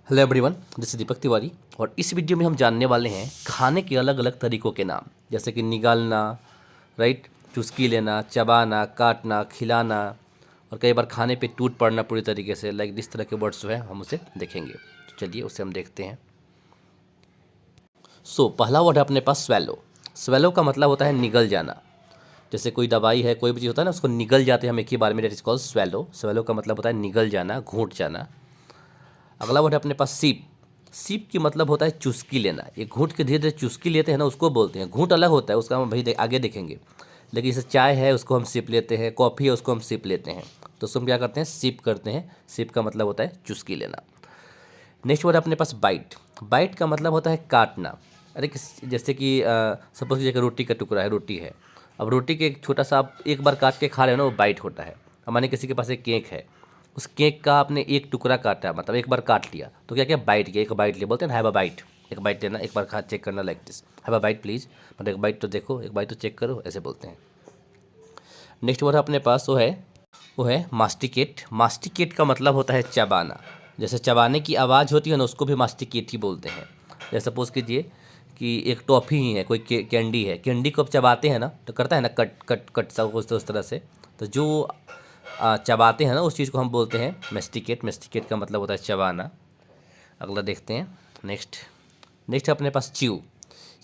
Hello everyone, this is Deepak Tiwari. और इस video में हम जानने वाले हैं खाने के अलग अलग तरीक़ों के नाम, जैसे कि निगालना, राइट, चुस्की लेना, चबाना, काटना, खिलाना और कई बार खाने पे टूट पड़ना पूरी तरीके से, लाइक इस तरह के वर्ड्स जो है हम उसे देखेंगे। तो चलिए उसे हम देखते हैं। पहला वर्ड है अपने पास स्वेलो। स्वेलो का मतलब होता है निगल जाना। जैसे कोई दवाई है, कोई भी चीज़ होता है ना, उसको निगल जाते हैं हम एक ही बार में, that is called swallow. Swallow का मतलब होता है निगल जाना, घूंट जाना। अगला वर्ड है अपने पास सीप। सीप की मतलब होता है चुस्की लेना। ये घूंट के धीरे धीरे चुस्की लेते हैं ना, उसको बोलते हैं। घूंट अलग होता है, उसका हम भाई आगे देखेंगे। लेकिन जैसे चाय है उसको हम सिप लेते हैं, कॉफ़ी है उसको हम सिप लेते हैं, तो उसको हम क्या करते हैं, सिप करते हैं। सिप का मतलब होता है चुस्की लेना। नेक्स्ट वर्ड है अपने पास बाइट। बाइट का मतलब होता है काटना। अरे जैसे कि सपोज कीजिए रोटी का टुकड़ा है, रोटी है, अब रोटी के एक छोटा सा आप एक बार काट के खा रहे हो ना, वो बाइट होता है। अब माने किसी के पास एक केक है, उस केक का आपने एक टुकड़ा काटा, मतलब एक बार काट लिया, तो क्या क्या बाइट किया, एक बाइट लिया, बोलते हैं ना हैव अ बाइट। एक बाइट लेना, एक बार खा चेक करना, like this, have a bite please, मतलब एक बाइट तो देखो, एक बाइट तो चेक करो, ऐसे बोलते हैं। नेक्स्ट वर्ड अपने पास वो है मास्टिकेट। मास्टिकेट का मतलब होता है चबाना। जैसे चबाने की आवाज़ होती है ना, उसको भी मास्टिकेट ही बोलते हैं। जैसे सपोज कीजिए कि एक टॉफ़ी ही है, कोई कैंडी है, कैंडी को अब चबाते हैं ना, तो करता है ना कट कट कट सब उस तरह से। तो जो चबाते हैं ना, उस चीज़ को हम बोलते हैं मेस्टिकेट। मेस्टिकेट का मतलब होता है चबाना। अगला देखते हैं। नेक्स्ट नेक्स्ट अपने पास च्यू।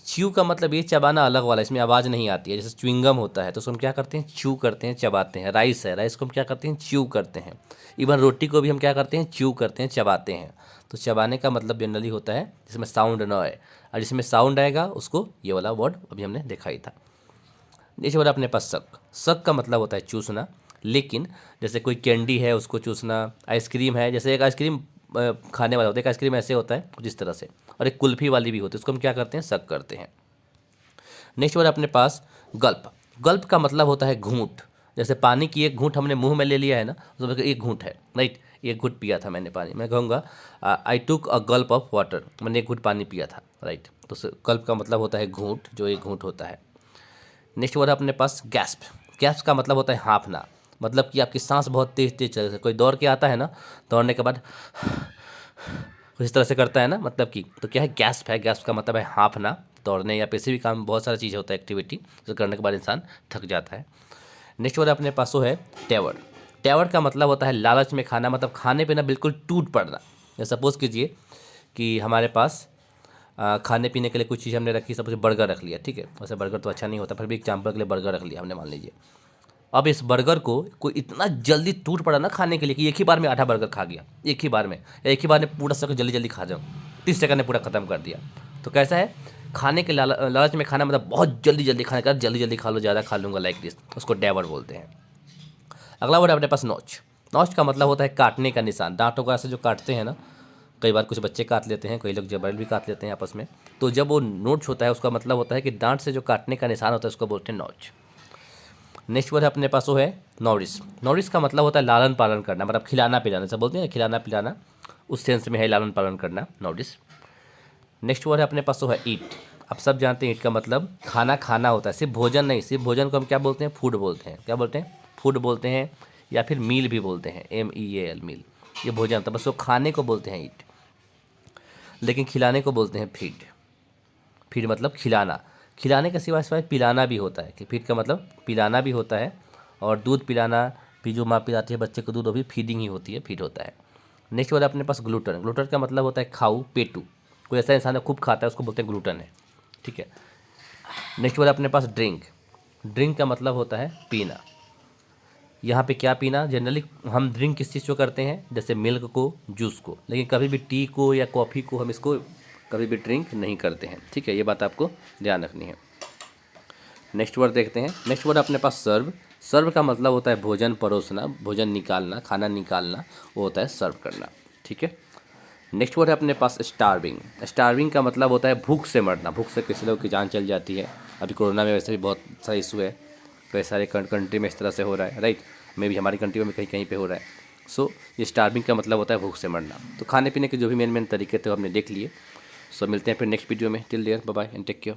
च्यू का मतलब ये चबाना अलग वाला, इसमें आवाज़ नहीं आती है। जैसे च्युइंगम होता है तो उसको हम क्या करते हैं, च्यू करते हैं, चबाते हैं। राइस है, राइस को हम क्या करते हैं, च्यू करते हैं। इवन रोटी को भी हम क्या करते हैं, च्यू करते हैं, चबाते हैं। तो चबाने का मतलब जनरली होता है जिसमें साउंड ना आए, और जिसमें साउंड आएगा उसको ये वाला वर्ड अभी हमने देखा ही था। इस वर्ड अपने पास सक। सक का मतलब होता है चूसना। लेकिन जैसे कोई कैंडी है उसको चूसना, आइसक्रीम है, जैसे एक आइसक्रीम खाने वाला होता है, एक आइसक्रीम ऐसे होता है जिस तरह से, और एक कुल्फ़ी वाली भी होती है, उसको हम क्या करते हैं, सक करते हैं। नेक्स्ट वर्ड अपने पास गल्प। गल्प का मतलब होता है घूंट। जैसे पानी की एक घूंट हमने मुंह में ले लिया है ना, तो एक घूंट है, राइट, एक घूंट पिया था मैंने पानी, मैं कहूँगा आई टुक अ गल्प ऑफ वाटर, मैंने एक घूंट पानी पिया था, राइट। तो गल्प का मतलब होता है घूंट, जो एक घूंट होता है। नेक्स्ट वर्ड अपने पास गैस्प। गैस्प का मतलब होता है हाँफना। मतलब कि आपकी सांस बहुत तेज तेज चल रही है। कोई दौड़ के आता है ना, दौड़ने के बाद कुछ इस तरह से करता है ना, मतलब कि, तो क्या है, गैस्प है। गैस्प का मतलब है हाँफना। दौड़ने या किसी भी काम में बहुत सारी चीज़ होता है, एक्टिविटी जो करने के बाद इंसान थक जाता है। नेक्स्ट वर्ड अपने पास वो है टेवर। टेवर का मतलब होता है लालच में खाना, मतलब खाने पे ना बिल्कुल टूट पड़ना। या सपोज कीजिए कि हमारे पास खाने पीने के लिए कुछ चीज़ हमने रखी, सपोज बर्गर रख लिया, ठीक है, वैसे बर्गर तो अच्छा नहीं होता, फिर भी एग्जाम्पल के लिए बर्गर रख लिया हमने, मान लीजिए। अब इस बर्गर को कोई इतना जल्दी टूट पड़ा ना खाने के लिए कि एक ही बार में आधा बर्गर खा गया, एक ही बार में, या एक ही बार में पूरा सब जल्दी जल्दी खा जाऊँ, 30 सेकंड में पूरा ख़त्म कर दिया। तो कैसा है, खाने के लालच में खाना, मतलब बहुत जल्दी जल्दी खाने का, जल्दी जल्दी खा लो, ज़्यादा खा लूँगा, लाइक दिस, उसको डेवर बोलते हैं। अगला वर्ड अपने पास नोच। नोच का मतलब होता है काटने का निशान। दांतों का से जो काटते हैं ना, कई बार कुछ बच्चे काट लेते हैं, कई लोग जबरन भी काट लेते हैं आपस में। तो जब वो नोच होता है, उसका मतलब होता है कि दांत से जो काटने का निशान होता है, उसको बोलते हैं नोच। नेक्स्ट वर्ड है अपने पास वो है नॉरिस। नॉरिस का मतलब होता है लालन पालन करना, मतलब खिलाना पिलाना, सब बोलते हैं खिलाना पिलाना, उस सेंस में है लालन पालन करना, नॉरिस। नेक्स्ट वर्ड है अपने पास वो है ईट। आप सब जानते हैं ईट का मतलब खाना खाना होता है, सिर्फ भोजन नहीं। सिर्फ भोजन को हम क्या बोलते हैं, फूड बोलते हैं। क्या बोलते हैं, फूड बोलते हैं, या फिर मील भी बोलते हैं, MEAL, मील। ये भोजन होता है, बस वो खाने को बोलते हैं ईट। लेकिन खिलाने को बोलते हैं फीड। फीड मतलब खिलाना। खिलाने के सिवाय सिवाय पिलाना भी होता है, कि फीड का मतलब पिलाना भी होता है। और दूध पिलाना भी, जो माँ पिलाती है बच्चे को दूध, वो भी फीडिंग ही होती है, फीड होता है। नेक्स्ट वर्ड अपने पास ग्लूटन। ग्लूटन का मतलब होता है खाऊ, पेटू। कोई ऐसा इंसान है खूब खाता है, उसको बोलते हैं ग्लूटन है, ठीक है। नेक्स्ट वर्ड अपने पास ड्रिंक। ड्रिंक का मतलब होता है पीना। यहाँ पे क्या पीना, जनरली हम ड्रिंक किस चीज़ को करते हैं, जैसे मिल्क को, जूस को, लेकिन कभी भी टी को या कॉफ़ी को हम इसको कभी भी ड्रिंक नहीं करते हैं, ठीक है, ये बात आपको ध्यान रखनी है। नेक्स्ट वर्ड देखते हैं। नेक्स्ट वर्ड अपने पास सर्व। सर्व का मतलब होता है भोजन परोसना, भोजन निकालना, खाना निकालना, वो होता है सर्व करना, ठीक है। नेक्स्ट वर्ड है अपने पास स्टार्विंग। स्टार्विंग का मतलब होता है भूख से मरना। भूख से किसी लोग की जान चल जाती है। अभी कोरोना में वैसे भी बहुत सा इशू है, कई सारे कंट्री में इस तरह से हो रहा है, राइट, मे भी हमारी कंट्री में कहीं कहीं पे हो रहा है। ये स्टार्विंग का मतलब होता है भूख से मरना। तो खाने पीने के जो भी मेन मेन तरीके थे वो हमने देख लिए। मिलते हैं फिर नेक्स्ट वीडियो में। Till there, bye bye and take care.